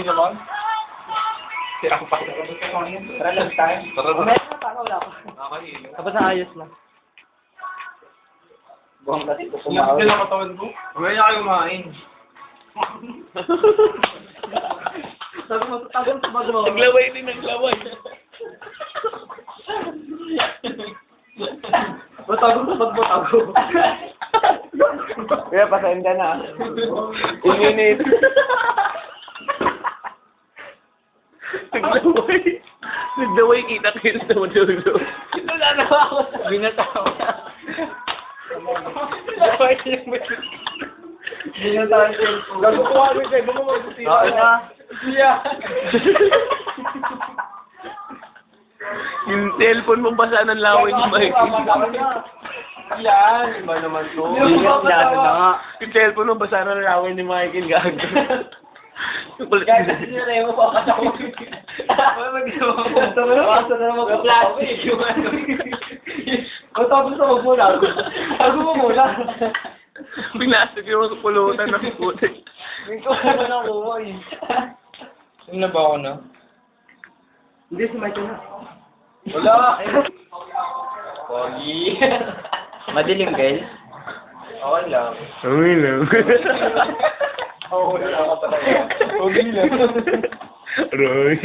naman. Tira ko pa. Tara lang tayo. Wala ko. Tapos naayos lang. Buwang kasi ito kumain. Yan lang katawan ko. Huwag na kayo kumain. Sabi mo, tagal sa bago. Naglaway din, naglaway. Batagong sa bago. Kaya pasayin ka na. Inginit. Naglaway. Naglaway, kita-kita sa madulo. Wala na ako. Binatawa. Binatawa siya. Gagawa ko siya. Gumawa ko siya. Oo na. Siya. Yung cellphone mo basa ng laway ni Michael. Yan. Iba naman to. Yan na nga. Yung cellphone mo basa ng laway ni Michael. Gago. Guys, sinire mo pa ako. Wala mag-gawa mo. Basta na naman ko. Plastic. Tapos na magmula. Ako mo mula. Pinasok yung sa pulutan ng putik. Hindi ko naman ako eh. Sino na ba ako na? Hindi, si Michael na. Wala! Pogi! Madilim, guys. Okay lang. Uy lang. Oo, wala ka pala. Pogi lang. Roy.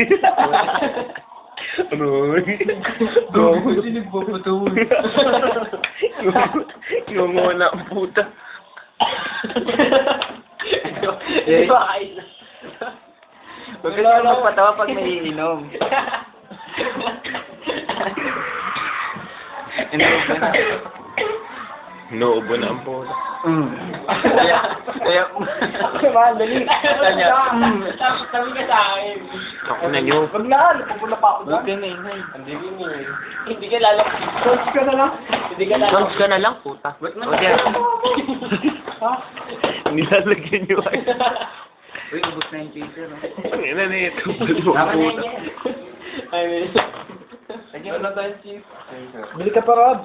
Roy. Gogo, sinig po po to. Yung muna ang puta. Hindi ba kain? Huwag ka na magpatawa pag may iinom. Inuubo na ang puta. Kaya, dali. Tapos kami ka sa akin. Ako na nyo. Wag na, napupula pa ako dyan. Huwag ka na, inay. Hindi ka lalak. Coach ka na lang. Hindi ka lalak. Bounce ka na lang, puta. Ba't na O, diyan. Ha? Nilalagyan nyo ay. Uy, ubus na yung teacher. Ang ina na ito. Puta. Ay, lagyan mo na tayo cheese. Bili ka pa, Rob.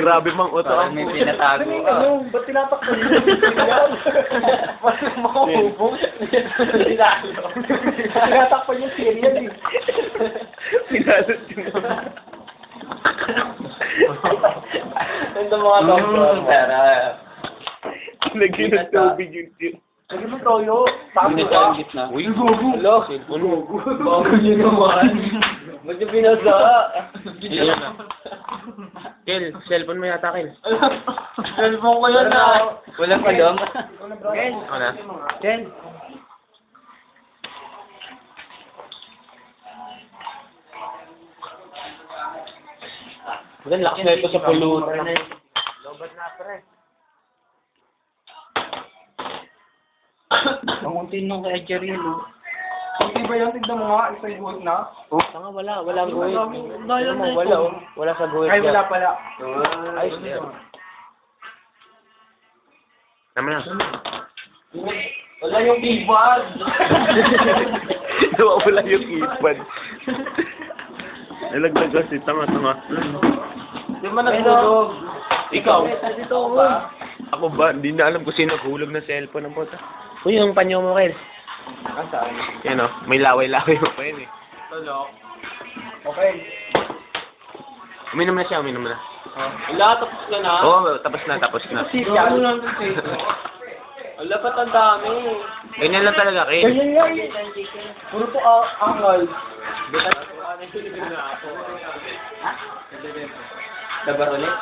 Grabe mang uto ang May puta. tinatago ka. Ba't tinatakbo mo? Mas makahubong. Tinatakbo yung serial eh. Pinalot yung Ito mga doktor. Pera. lagyan ng tubig yun. Lagyan mo toyo. Hindi tayo gitna. Uy, gogo. Hello? Bago nyo naman. Ba't yung binasa? Ayan na. Kel, cellphone mo yata, Kel. Cellphone ko yun na. Walang kalong. Ken. Ako na. Ken. Ang lakas na ito sa pulutan. Lobat na, pre. Ang unti nung kay Jerry, no? Hindi ba yan? Tignan mo nga, isang guhit na. Tanga, wala. Walang guhit. Dahil na Wala, oh. Wala sa guhit. Ay, wala pala. Ayos na yan. Naman na. Wala yung keyboard. Nawawala yung keypad. Nalaglag kasi, tanga-tanga. Di ba nagulog? Ikaw? Dito ako. Ako ba? Hindi na alam kung sino hulog ng cellphone ng puta. Uy, yung panyo mo, Kel. Saan? Yan o, may laway-laway mo pa yun eh. Tulog. Okay. Uminom na siya, uminom na. Wala, tapos ka na. Oo, tapos na, tapos na. Ano lang ito? Wala pa ang dami. Ganyan lang talaga, Kel. Ganyan yan. Puro po angal. Dabar ulit?